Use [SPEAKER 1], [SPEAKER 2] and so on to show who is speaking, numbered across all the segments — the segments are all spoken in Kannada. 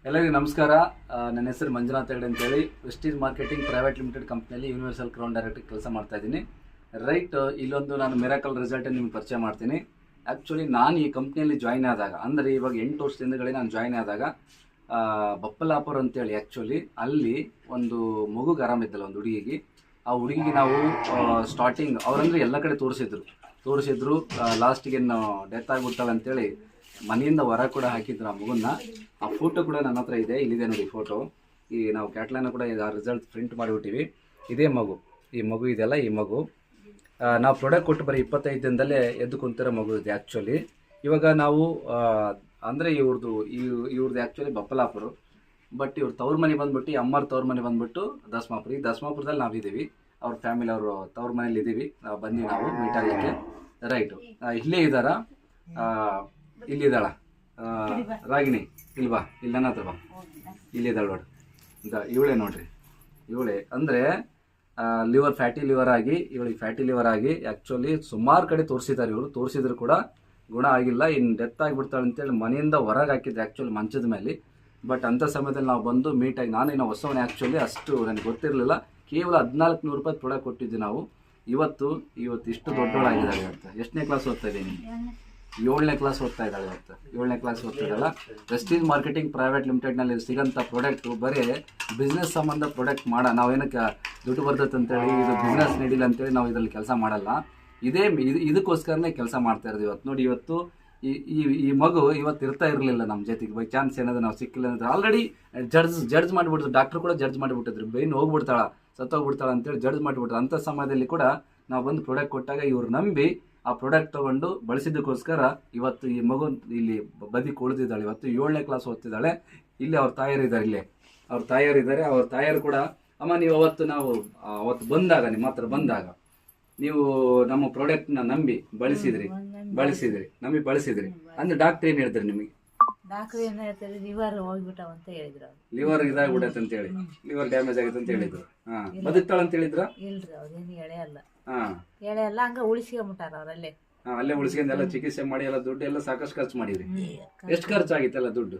[SPEAKER 1] ಎಲ್ಲರಿಗೂ ನಮಸ್ಕಾರ. ನನ್ನ ಹೆಸರು ಮಂಜುನಾಥ್ ಹೆಗಡೆ ಅಂತೇಳಿ ವೆಸ್ಟೀಜ್ ಮಾರ್ಕೆಟಿಂಗ್ ಪ್ರೈವೇಟ್ ಲಿಮಿಟೆಡ್ ಕಂಪ್ನಿಯಲ್ಲಿ ಯೂನಿವರ್ಸಲ್ ಕ್ರೌನ್ ಡೈರೆಕ್ಟರ್ ಕೆಲಸ ಮಾಡ್ತಾ ಇದ್ದೀನಿ. ಇಲ್ಲೊಂದು ನಾನು ಮಿರಾಕಲ್ ರಿಸಲ್ಟ್ ನಿಮ್ಗೆ ಪರಿಚಯ ಮಾಡ್ತೀನಿ. ಆ್ಯಕ್ಚುಲಿ ನಾನು ಈ ಕಂಪ್ನಿಯಲ್ಲಿ ಜಾಯ್ನ್ ಆದಾಗ, ಅಂದರೆ ಇವಾಗ 8 ವರ್ಷದಿಂದಗಳೇ ನಾನು ಜಾಯ್ನ್ ಆದಾಗ ಬಪ್ಪಲಾಪುರ ಅಂತೇಳಿ ಆ್ಯಕ್ಚುಲಿ ಅಲ್ಲಿ ಒಂದು ಮಗುಗೆ ಆರಾಮಿದ್ದಲ್ಲ, ಒಂದು ಹುಡುಗಿಗೆ. ಆ ಹುಡುಗಿಗೆ ನಾವು ಸ್ಟಾರ್ಟಿಂಗ್ ಅವರಂದ್ರೆ ಎಲ್ಲ ಕಡೆ ತೋರಿಸಿದ್ರು ಲಾಸ್ಟಿಗೆ ಡೆತ್ ಆಗಿಬಿಡ್ತಾಳೆ ಅಂತೇಳಿ ಮನೆಯಿಂದ ಹೊರ ಕೂಡ ಹಾಕಿದ್ರು ಆ ಮಗುನ್ನ. ಆ ಫೋಟೋ ಕೂಡ ನನ್ನ ಹತ್ರ ಇದೆ, ಇಲ್ಲಿದೆ ನೋಡಿ ಫೋಟೋ. ಈ ನಾವು ಕ್ಯಾಟ್ಲೈನ ಕೂಡ ಆ ರಿಸಲ್ಟ್ ಪ್ರಿಂಟ್ ಮಾಡಿಬಿಟ್ಟಿವಿ. ಇದೇ ಮಗು, ಈ ಮಗು ಇದೆಲ್ಲ ಈ ಮಗು. ನಾವು ಪ್ರಾಡಕ್ಟ್ ಕೊಟ್ಟು ಬರೀ 25 ದಿನದಲ್ಲೇ ಎದ್ದು ಕುಂತಿರೋ ಮಗು ಇದೆ ಆ್ಯಕ್ಚುಲಿ. ಇವಾಗ ನಾವು ಅಂದರೆ ಇವ್ರದ್ದು ಆ್ಯಕ್ಚುಲಿ ಬಪ್ಪಲಾಪುರ, ಬಟ್ ಇವ್ರ ತವ್ರ ಮನೆ ಬಂದ್ಬಿಟ್ಟು, ಅಮ್ಮರ ತವ್ರ ಮನೆ ಬಂದ್ಬಿಟ್ಟು ದಸ್ಮಾಪುರ. ಈ ದಸ್ಮಾಪುರದಲ್ಲಿ ನಾವಿದ್ದೀವಿ, ಅವ್ರ ಫ್ಯಾಮಿಲಿ ಅವರು ತವ್ರ ಮನೇಲಿ ಇದ್ದೀವಿ. ಬನ್ನಿ ನಾವು ಮೀಟ್ ಆಗಲಿಕ್ಕೆ. ರೈಟು, ಇಲ್ಲೇ ಇದ್ದಾರ, ಇಲ್ಲಿದ್ದಾಳ ರಾಗಿಣಿ, ಇಲ್ವಾ ಇಲ್ಲಿ ನನ್ನ ಹತ್ರ ಬಾ, ಇಲ್ಲಿದ್ದಾಳೆ ನೋಡಿ. ಇವಳೇ ನೋಡ್ರಿ, ಇವಳೇ ಅಂದರೆ ಲಿವರ್ ಫ್ಯಾಟಿ ಲಿವರ್ ಆಗಿ, ಇವಳಿಗೆ ಫ್ಯಾಟಿ ಲಿವರ್ ಆಗಿ ಆ್ಯಕ್ಚುಲಿ ಸುಮಾರು ಕಡೆ ತೋರಿಸಿದ್ದಾರೆ. ಇವರು ತೋರಿಸಿದ್ರು ಕೂಡ ಗುಣ ಆಗಿಲ್ಲ, ಇನ್ನು ಡೆತ್ ಆಗಿಬಿಡ್ತಾಳೆ ಅಂತೇಳಿ ಮನೆಯಿಂದ ಹೊರಗೆ ಹಾಕಿದ್ರು ಆ್ಯಕ್ಚುಲಿ ಮಂಚದ ಮೇಲೆ. ಬಟ್ ಅಂಥ ಸಮಯದಲ್ಲಿ ನಾವು ಬಂದು ಮೀಟಾಗಿ, ನಾನೇನೋ ಹೊಸವನೇ ಆ್ಯಕ್ಚುಲಿ, ಅಷ್ಟು ನನಗೆ ಗೊತ್ತಿರಲಿಲ್ಲ. ಕೇವಲ 1400 ರೂಪಾಯಿ ಪ್ರಾಡಕ್ಟ್ ಕೊಟ್ಟಿದ್ದೆ ನಾವು. ಇವತ್ತು ಇಷ್ಟು ದೊಡ್ಡವಳಾಗಿದ್ದಾಳೆ. ಇವತ್ತು ಎಷ್ಟನೇ ಕ್ಲಾಸ್ ಓದ್ತಾ ಇದ್ದೀನಿ? 7ನೇ ಕ್ಲಾಸ್ ಓದ್ತಾ ಇದ್ದಾಳೆ. ಇವತ್ತು 7ನೇ ಕ್ಲಾಸ್ ಓದ್ತಾ ಇದ್ದಾಳೆ. ವೆಸ್ಟೀಜ್ ಮಾರ್ಕೆಟಿಂಗ್ ಪ್ರೈವೇಟ್ ಲಿಮಿಟೆಡ್ನಲ್ಲಿ ಸಿಗೋಂಥ ಪ್ರಾಡಕ್ಟು ಬರೀ ಬಿಸ್ನೆಸ್ ಸಂಬಂಧ ಪ್ರಾಡಕ್ಟ್ ನಾವೇನಕ್ಕೆ ದುಡ್ಡು ಬರ್ತೈತೆ ಅಂತೇಳಿ, ಇದು ಬಿಸ್ನೆಸ್ ನೀಡಿಲ್ಲ ಅಂತೇಳಿ ನಾವು ಇದರಲ್ಲಿ ಕೆಲಸ ಮಾಡಲ್ಲ. ಇದಕ್ಕೋಸ್ಕರನೇ ಕೆಲಸ ಮಾಡ್ತಾ ಇರೋದು. ಇವತ್ತು ನೋಡಿ, ಇವತ್ತು ಈ ಮಗು ಇವತ್ತು ಇರ್ತಾ ಇರಲಿಲ್ಲ ನಮ್ಮ ಜೊತೆಗೆ. ಬೈ ಚಾನ್ಸ್ ಏನಾದ್ರು ನಾವು ಸಿಕ್ಕಿಲ್ಲ ಅಂದ್ರೆ ಆಲ್ರೆಡಿ ಜಡ್ಜ್ ಮಾಡಿಬಿಟ್ರು, ಡಾಕ್ಟ್ರು ಕೂಡ ಜಡ್ಜ್ ಮಾಡಿಬಿಟ್ಟಿದ್ರು, ಬ್ರೈನ್ ಹೋಗ್ಬಿಡ್ತಾಳ, ಸತ್ತೋಗ್ಬಿಡ್ತಾಳ ಅಂತೇಳಿ ಜಡ್ಜ್ ಮಾಡಿಬಿಟ್ರು. ಅಂಥ ಸಮಯದಲ್ಲಿ ಕೂಡ ನಾವು ಬಂದು ಪ್ರಾಡಕ್ಟ್ ಕೊಟ್ಟಾಗ ಇವ್ರು ನಂಬಿ ಆ ಪ್ರಾಡಕ್ಟ್ ತೊಗೊಂಡು ಬಳಸಿದ್ದಕ್ಕೋಸ್ಕರ ಇವತ್ತು ಈ ಮಗು ಇಲ್ಲಿ ಬದಿಗೆ ಉಳಿದಿದ್ದಾಳೆ. ಇವತ್ತು 7ನೇ ಕ್ಲಾಸ್ ಓದ್ತಿದ್ದಾಳೆ. ಇಲ್ಲಿ ಅವ್ರ ತಾಯರಿದ್ದಾರೆ, ಇಲ್ಲೇ ಅವ್ರ ತಾಯರಿದ್ದಾರೆ. ಅವ್ರ ತಾಯರು ಕೂಡ, ಅಮ್ಮ ನೀವು ಅವತ್ತು ಬಂದಾಗ, ನಿಮ್ಮ ಹತ್ರ ಬಂದಾಗ ನೀವು ನಮ್ಮ ಪ್ರಾಡಕ್ಟ್ನ ನಂಬಿ ಬಳಸಿದ್ರಿ ಅಂದ್ರೆ ಡಾಕ್ಟರ್ ಏನು ಹೇಳ್ತಾರೆ ನಿಮಗೆ?
[SPEAKER 2] ಡಾಕ್ಟರ್ ಏನ್ ಹೇಳ್ತಾರೆ, ಲಿವರ್ ಹೋಗ್ಬಿಟ್ಟಾವ ಅಂತ ಹೇಳಿದ್ರು.
[SPEAKER 1] ಲಿವರ್ ಇದಾಗ್ಬಿಡತ್ತೆ ಅಂತ ಹೇಳಿ, ಲಿವರ್ ಡ್ಯಾಮೇಜ್ ಆಗತ್ತೆ ಅಂತ ಹೇಳಿದ್ರು. ಬದುಕ್ತಾಳ ಅಂತ ಹೇಳಿದ್ರ?
[SPEAKER 2] ಇಲ್ರಿ, ಅವ್ರೇನು ಎಳೆ ಅಲ್ಲ, ಹಂಗ ಉಳಿಸ್ಕೊಂಬಿಟ್ಟಾರ ಅವ್ರಲ್ಲೇ.
[SPEAKER 1] ಅಲ್ಲೇ ಉಳಿಸ್ಕೊಂಡು ಎಲ್ಲ ಚಿಕಿತ್ಸೆ ಮಾಡಿ ಎಲ್ಲ ದುಡ್ಡು ಎಲ್ಲ ಸಾಕಷ್ಟು ಖರ್ಚು ಮಾಡಿದ್ರಿ. ಎಷ್ಟು ಖರ್ಚಾಗಿತ್ತಲ್ಲ ದುಡ್ಡು?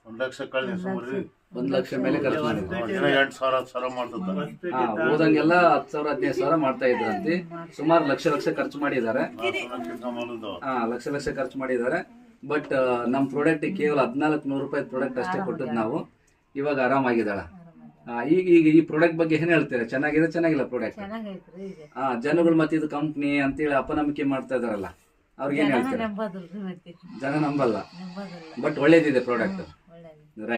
[SPEAKER 3] 1 ಲಕ್ಷ ಕಳ್ಸಿ
[SPEAKER 1] 1 ಲಕ್ಷ ಮೇಲೆ ಖರ್ಚು ಮಾಡಿದ್ರು.
[SPEAKER 3] 8,000 ಮಾಡ್ತಿದ್ದಾರೆ.
[SPEAKER 1] ಹೋದಂಗೆಲ್ಲ 10,000 15,000 ಮಾಡ್ತಾ ಇದ್ರಂತೆ. ಸುಮಾರು ಲಕ್ಷ ಖರ್ಚು ಮಾಡಿದ್ದಾರೆ. ಲಕ್ಷ ಖರ್ಚು ಮಾಡಿದ್ದಾರೆ. ಬಟ್ ನಮ್ಮ ಪ್ರಾಡಕ್ಟ್ ಕೇವಲ 1400 ರೂಪಾಯಿ ಪ್ರಾಡಕ್ಟ್ ಅಷ್ಟೇ ಕೊಟ್ಟದ್ದು ನಾವು. ಇವಾಗ ಆರಾಮಾಗಿದ್ದಾಳ. ಈಗ ಈ ಪ್ರಾಡಕ್ಟ್ ಬಗ್ಗೆ ಏನ್ ಹೇಳ್ತೀರಾ? ಚೆನ್ನಾಗಿಲ್ಲ ಪ್ರಾಡಕ್ಟ್? ಜನಗಳು ಮತ್ತೆ ಇದು ಕಂಪ್ನಿ ಅಂತೇಳಿ ಅಪನಂಬಿಕೆ ಮಾಡ್ತಾ ಇದಾರಲ್ಲ, ಅವ್ರಿಗೆ ಏನ್ ಹೇಳ್ತಾರೆ? ಜನ ನಂಬಲ್ಲ, ಬಟ್ ಒಳ್ಳೇದಿದೆ ಪ್ರಾಡಕ್ಟ್.